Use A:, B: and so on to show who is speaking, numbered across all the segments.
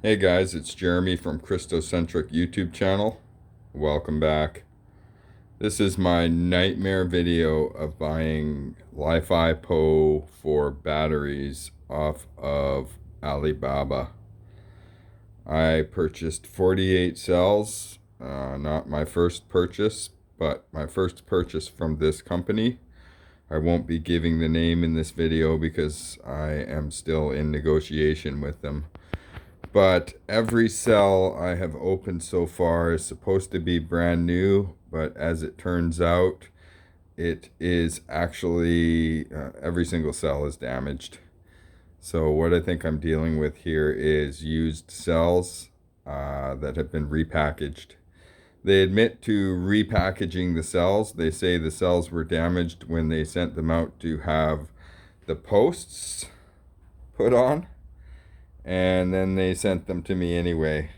A: Hey guys, it's Jeremy from Christocentric YouTube channel. Welcome back. This is my nightmare video of buying Li-Fi for batteries off of Alibaba. I purchased 48 cells, not my first purchase, but my first purchase from this company. I won't be giving the name in this video because I am still in negotiation with them. But every cell I have opened so far is supposed to be brand new, but as it turns out, it is actually, every single cell is damaged. So what I think I'm dealing with here is used cells that have been repackaged. They admit to repackaging the cells. They say the cells were damaged when they sent them out to have the posts put on, and then they sent them to me anyway.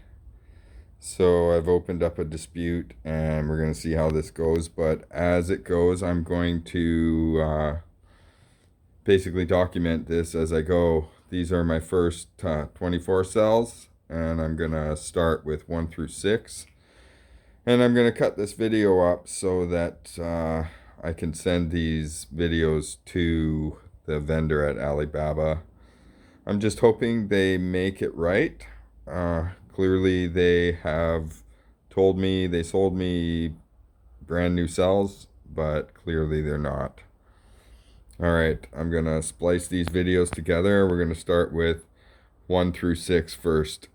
A: So I've opened up a dispute and we're going to see how this goes. But as it goes, I'm going to basically document this as I go. These are my first 24 cells, and I'm going to start with 1 through 6. And I'm going to cut this video up so that I can send these videos to the vendor at Alibaba. I'm just hoping they make it right. Clearly they have told me they sold me brand new cells, but clearly they're not. All right, I'm gonna splice these videos together. We're gonna start with 1 through 6 first.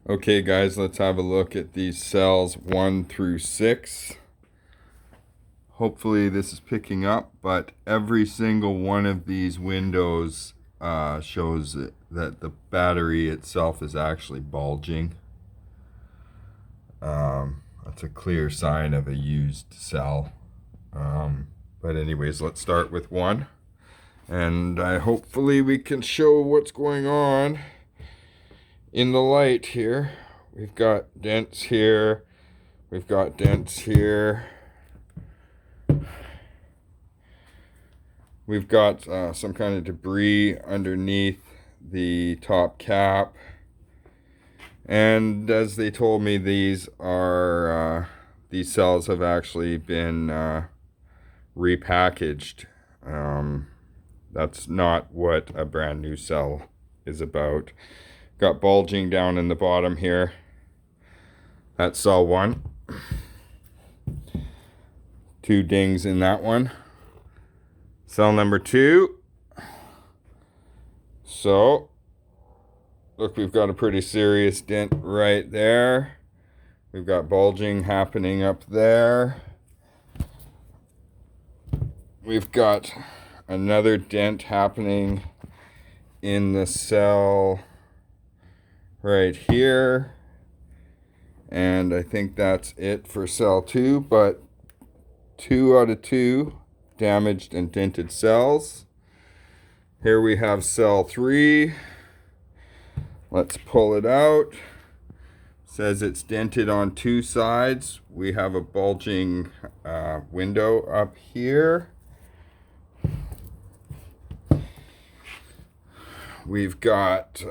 A: Okay guys, let's have a look at these cells 1 through 6. Hopefully this is picking up, but every single one of these windows shows that the battery itself is actually bulging. That's a clear sign of a used cell. But anyways, let's start with 1. And hopefully we can show what's going on in the light here. We've got dents here. We've got dents here. We've got some kind of debris underneath the top cap. And as they told me, these cells have actually been repackaged. That's not what a brand new cell is about. Got bulging down in the bottom here. That's cell 1. 2 dings in that one. Cell number 2. So, look, we've got a pretty serious dent right there. We've got bulging happening up there. We've got another dent happening in the cell right here. And I think that's it for cell 2, but 2 out of 2 damaged and dented cells. Here we have cell 3. Let's pull it out. Says it's dented on 2 sides. We have a bulging window up here. We've got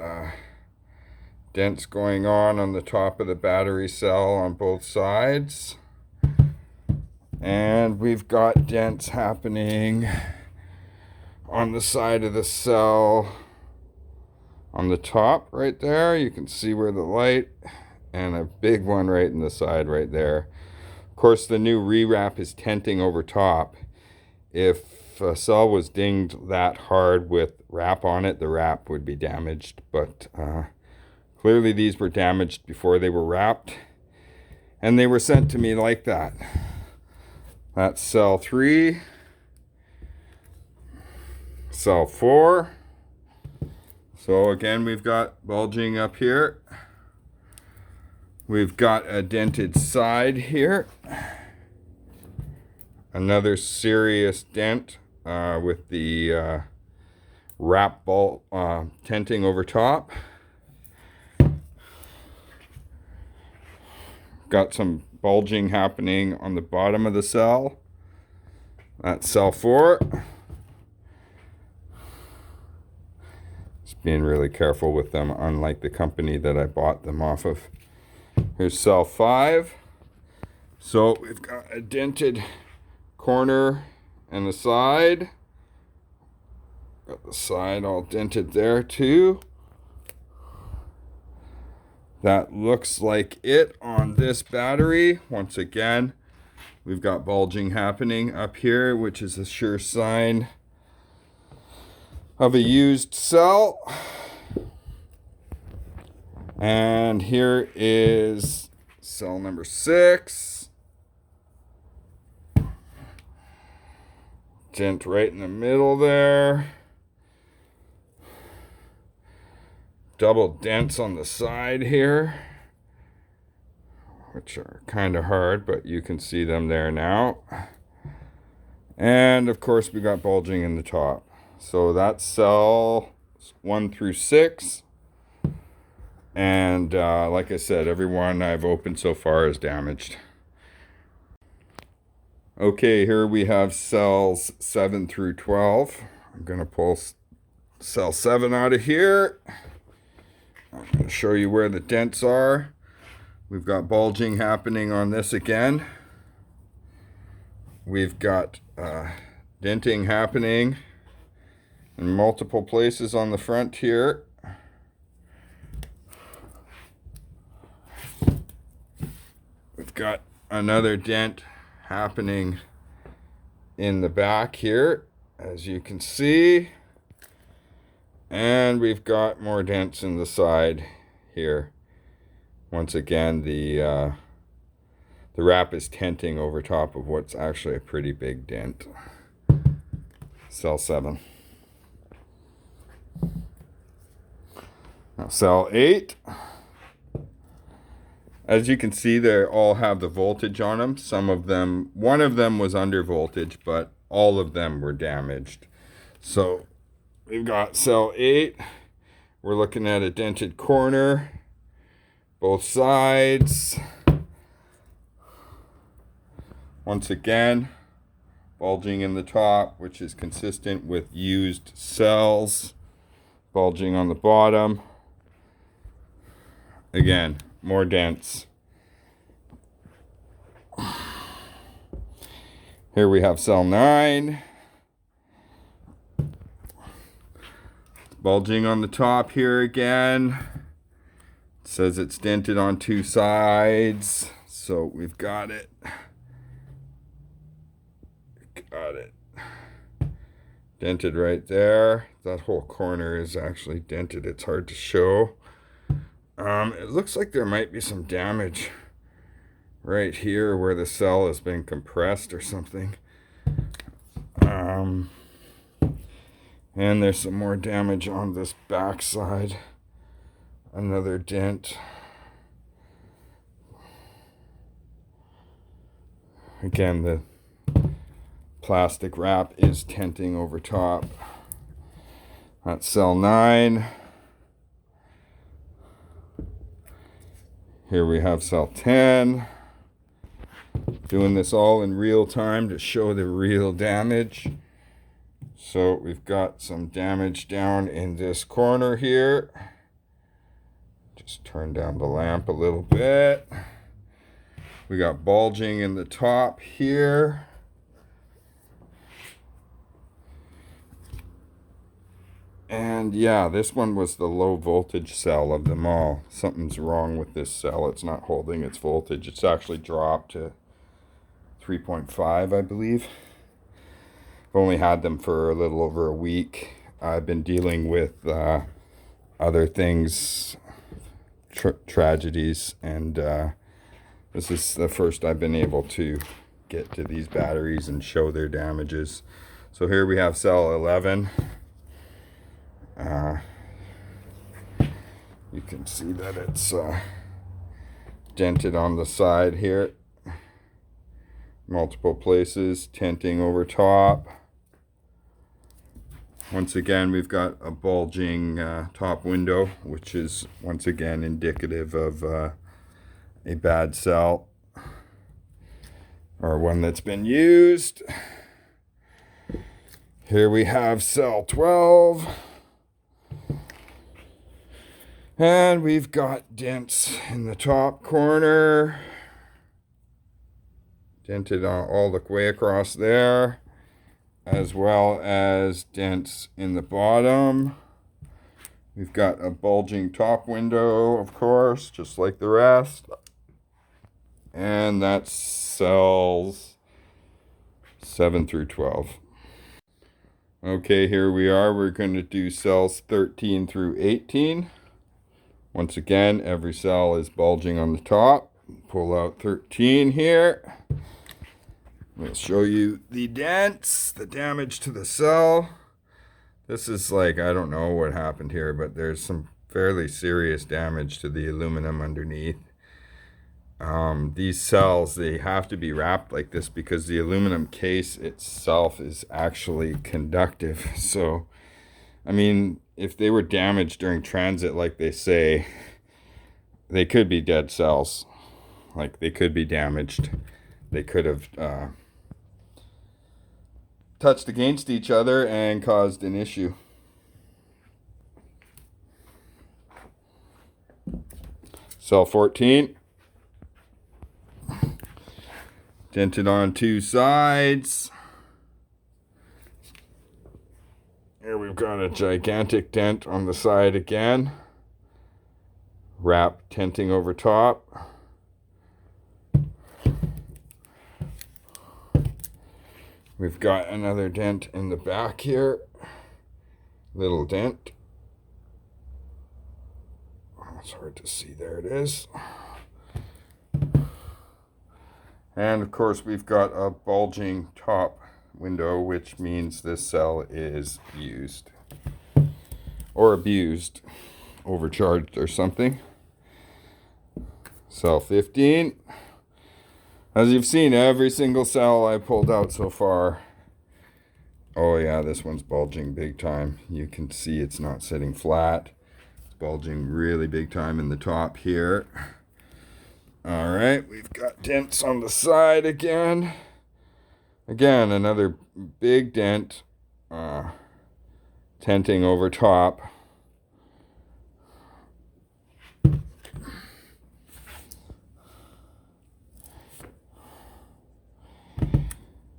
A: dents going on the top of the battery cell on both sides. And we've got dents happening on the side of the cell on the top right there. You can see where the light, and a big one right in the side right there. Of course, the new rewrap is tenting over top. If a cell was dinged that hard with wrap on it, the wrap would be damaged. But clearly these were damaged before they were wrapped, and they were sent to me like that. That's cell 3. Cell 4. So again, we've got bulging up here. We've got a dented side here. Another serious dent with the wrap bolt tenting over top. Got some bulging happening on the bottom of the cell. That's cell 4. Just being really careful with them, unlike the company that I bought them off of. Here's cell 5. So we've got a dented corner and the side. Got the side all dented there too. That looks like it on this battery. Once again, we've got bulging happening up here, which is a sure sign of a used cell. And here is cell number 6. Dent right in the middle there. Double dents on the side here, which are kind of hard, but you can see them there now. And of course we got bulging in the top. So that's cell 1 through 6. And like I said, every one I've opened so far is damaged. Okay, here we have cells 7 through 12. I'm going to pull cell 7 out of here. I'm going to show you where the dents are. We've got bulging happening on this again. We've got denting happening in multiple places on the front here. We've got another dent happening in the back here, as you can see. And we've got more dents in the side here. Once again, the wrap is tenting over top of what's actually a pretty big dent. Cell 7. Now cell 8. As you can see, they all have the voltage on them. Some of them, one of them was under voltage, but all of them were damaged. So we've got cell 8. We're looking at a dented corner, both sides. Once again, bulging in the top, which is consistent with used cells. Bulging on the bottom. Again, more dents. Here we have cell 9. Bulging on the top here again. It says it's dented on 2 sides. So we've got it. Got it. Dented right there. That whole corner is actually dented. It's hard to show. It looks like there might be some damage right here where the cell has been compressed or something. And there's some more damage on this back side. Another dent. Again, the plastic wrap is tenting over top. That's cell 9. Here we have cell 10. Doing this all in real time to show the real damage. So we've got some damage down in this corner here. Just turn down the lamp a little bit. We got bulging in the top here. And yeah, this one was the low voltage cell of them all. Something's wrong with this cell. It's not holding its voltage. It's actually dropped to 3.5, I believe. I've only had them for a little over a week. I've been dealing with other things, tragedies, and this is the first I've been able to get to these batteries and show their damages. So here we have cell 11. You can see that it's dented on the side here. Multiple places, tenting over top. Once again, we've got a bulging top window, which is once again indicative of a bad cell or one that's been used. Here we have cell 12. And we've got dents in the top corner. Dented all the way across there. As well as dents in the bottom. We've got a bulging top window, of course, just like the rest. And that's cells 7 through 12. Okay, here we are. We're going to do cells 13 through 18. Once again, every cell is bulging on the top. Pull out 13 here. We'll show you the dents, the damage to the cell. This is like, I don't know what happened here, but there's some fairly serious damage to the aluminum underneath. These cells, they have to be wrapped like this because the aluminum case itself is actually conductive. So, I mean, if they were damaged during transit, like they say, they could be dead cells. Like, they could be damaged. They could have touched against each other and caused an issue. Cell 14. Dented on two sides. Here we've got a gigantic dent on the side again. Wrap tenting over top. We've got another dent in the back here. Little dent. Oh, it's hard to see. There it is. And of course we've got a bulging top window, which means this cell is used. Or abused. Overcharged or something. Cell 15. As you've seen, every single cell I pulled out so far. Oh yeah, this one's bulging big time. You can see it's not sitting flat. It's bulging really big time in the top here. All right, we've got dents on the side again. Again, another big dent. Tenting over top.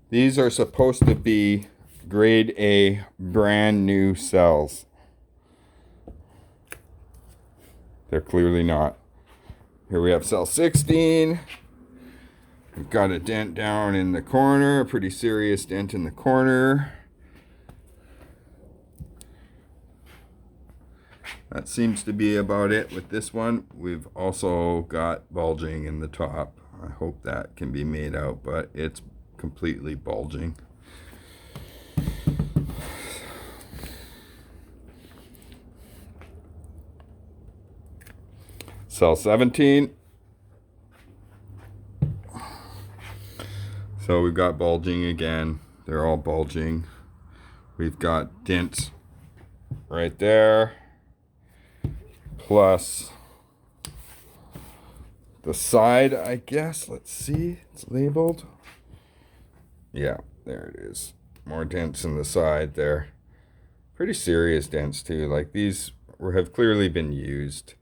A: These are supposed to be grade A brand new cells. They're clearly not. Here we have cell 16. We've got a dent down in the corner, a pretty serious dent in the corner. That seems to be about it with this one. We've also got bulging in the top. I hope that can be made out, but it's completely bulging. Cell 17. So we've got bulging again. They're all bulging. We've got dents right there. Plus the side, I guess. Let's see. It's labeled. Yeah, there it is. More dents in the side there. Pretty serious dents too. Like these have clearly been used.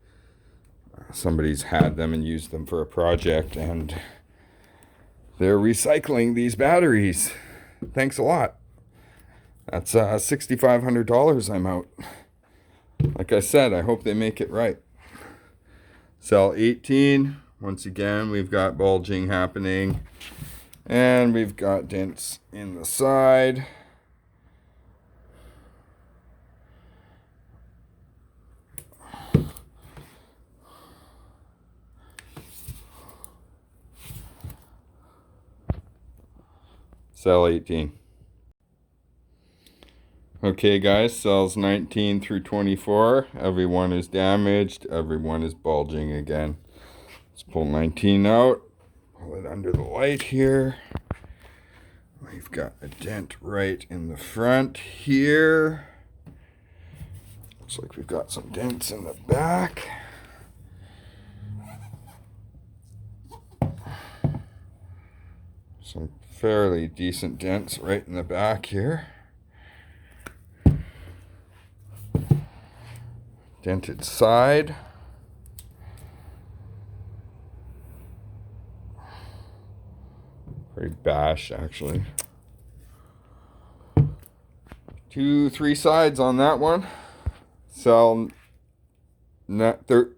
A: Somebody's had them and used them for a project, and they're recycling these batteries. Thanks a lot. That's $6,500 I'm out. Like I said, I hope they make it right. Cell 18. Once again, we've got bulging happening. And we've got dents in the side. Cell 18. Okay guys, cells 19 through 24. Everyone is damaged. Everyone is bulging again. Let's pull 19 out. Pull it under the light here. We've got a dent right in the front here. Looks like we've got some dents in the back. Some fairly decent dents right in the back here. dented side. Pretty bashed, actually. 3 sides on that one. Cell 19,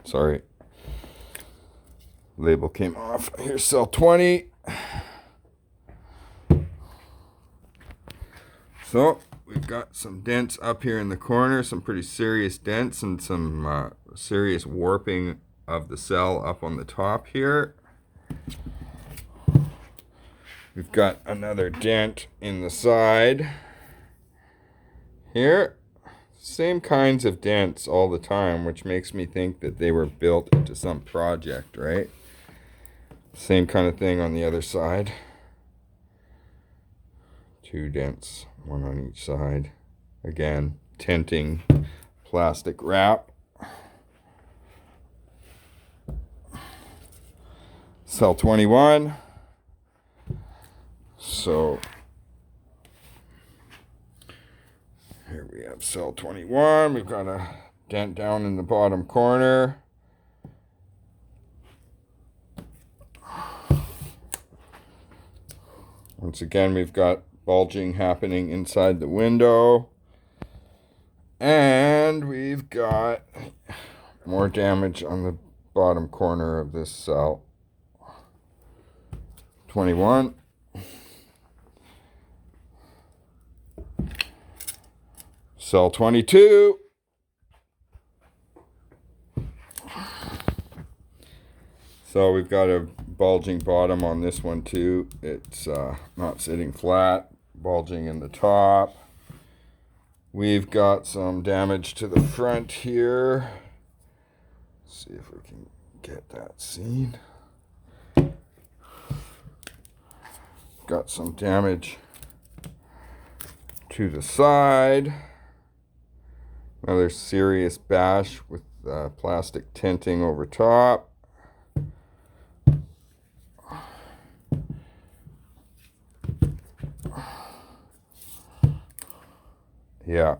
A: sorry. Label came off. Here's cell 20. So we've got some dents up here in the corner, some pretty serious dents and some serious warping of the cell up on the top here. We've got another dent in the side here. Same kinds of dents all the time, which makes me think that they were built into some project, right? Same kind of thing on the other side. 2 dents, 1 on each side. Again, tinting, plastic wrap. Cell 21. So here we have cell 21. We've got a dent down in the bottom corner. Once again, we've got bulging happening inside the window. And we've got more damage on the bottom corner of this cell. 21. Cell 22. So we've got a bulging bottom on this one too. It's not sitting flat, bulging in the top. We've got some damage to the front here. Let's see if we can get that seen. Got some damage to the side. Another serious bash with plastic tinting over top. Yeah,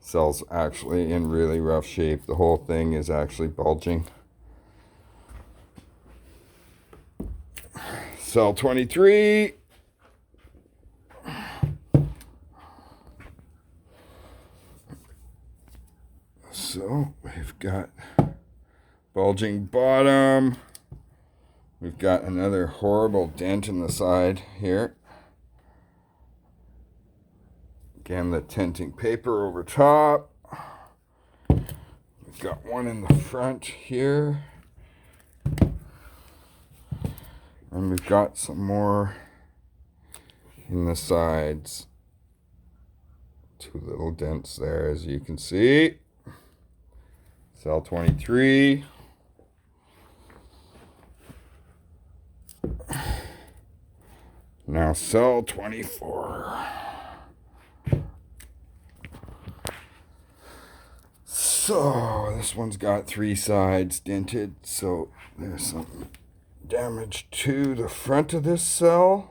A: cell's actually in really rough shape. The whole thing is actually bulging. Cell 23. So we've got bulging bottom. We've got another horrible dent in the side here. Again, the tinting paper over top. We've got one in the front here. And we've got some more in the sides. 2 little dents there, as you can see. Cell 23. Now cell 24. So this one's got 3 sides dented, so there's some damage to the front of this cell.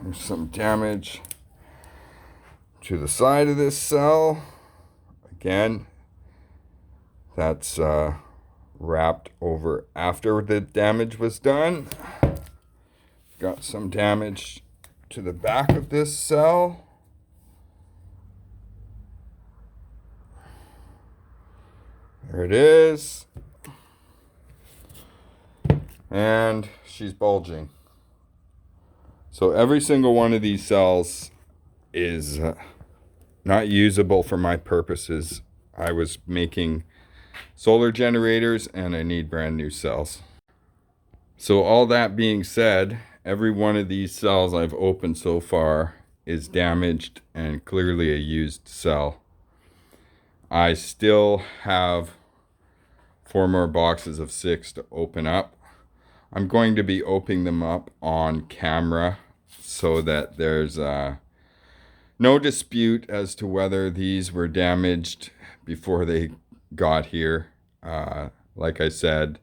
A: There's some damage to the side of this cell. Again, that's wrapped over after the damage was done. Got some damage to the back of this cell. There it is. And she's bulging. So every single one of these cells is not usable for my purposes. I was making solar generators and I need brand new cells. So all that being said, every one of these cells I've opened so far is damaged and clearly a used cell. I still have 4 more boxes of 6 to open up. I'm going to be opening them up on camera so that there's no dispute as to whether these were damaged before they got here. Like I said,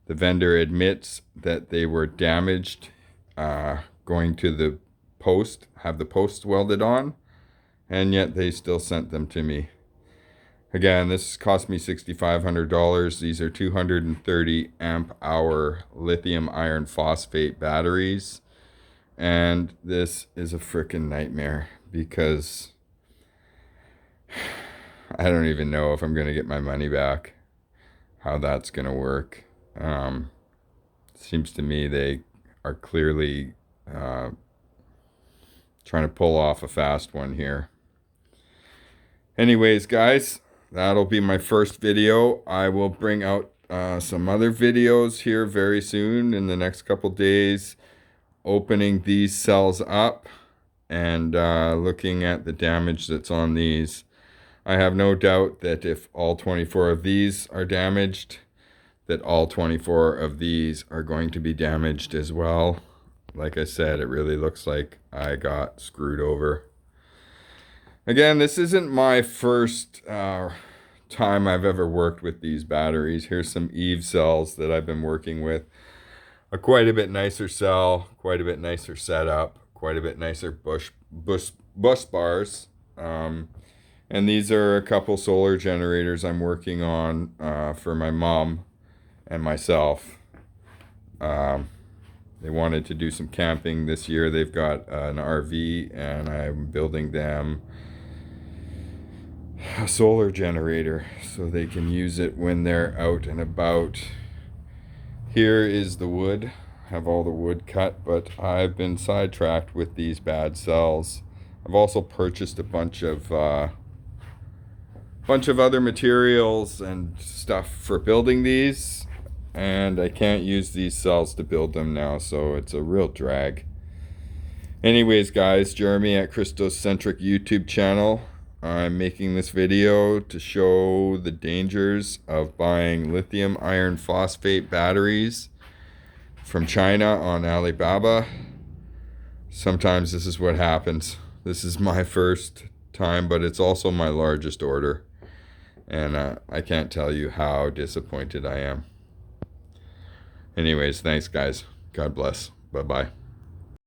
A: The vendor admits that they were damaged going to the post, have the post welded on, and yet they still sent them to me. Again, this cost me $6,500. These are 230 amp hour lithium iron phosphate batteries. And this is a freaking nightmare because I don't even know if I'm going to get my money back, how that's going to work. Seems to me they are clearly trying to pull off a fast one here. Anyways, guys, that'll be my first video. I will bring out some other videos here very soon in the next couple days, opening these cells up and looking at the damage that's on these. I have no doubt that if all 24 of these are damaged, that all 24 of these are going to be damaged as well. Like I said, it really looks like I got screwed over. Again, this isn't my first time I've ever worked with these batteries. Here's some Eve cells that I've been working with. A quite a bit nicer cell, quite a bit nicer setup, quite a bit nicer bus bars. And these are a couple solar generators I'm working on for my mom and myself. They wanted to do some camping this year. They've got an RV, and I'm building them a solar generator so they can use it when they're out and about. Here is the wood. I have all the wood cut, but I've been sidetracked with these bad cells. I've also purchased a bunch of other materials and stuff for building these, and I can't use these cells to build them now, so it's a real drag. Anyways, guys, Jeremy at Christocentric YouTube channel. I'm making this video to show the dangers of buying lithium iron phosphate batteries from China on Alibaba. Sometimes this is what happens. This is my first time, but it's also my largest order. And I can't tell you how disappointed I am. Anyways, thanks, guys. God bless. Bye-bye.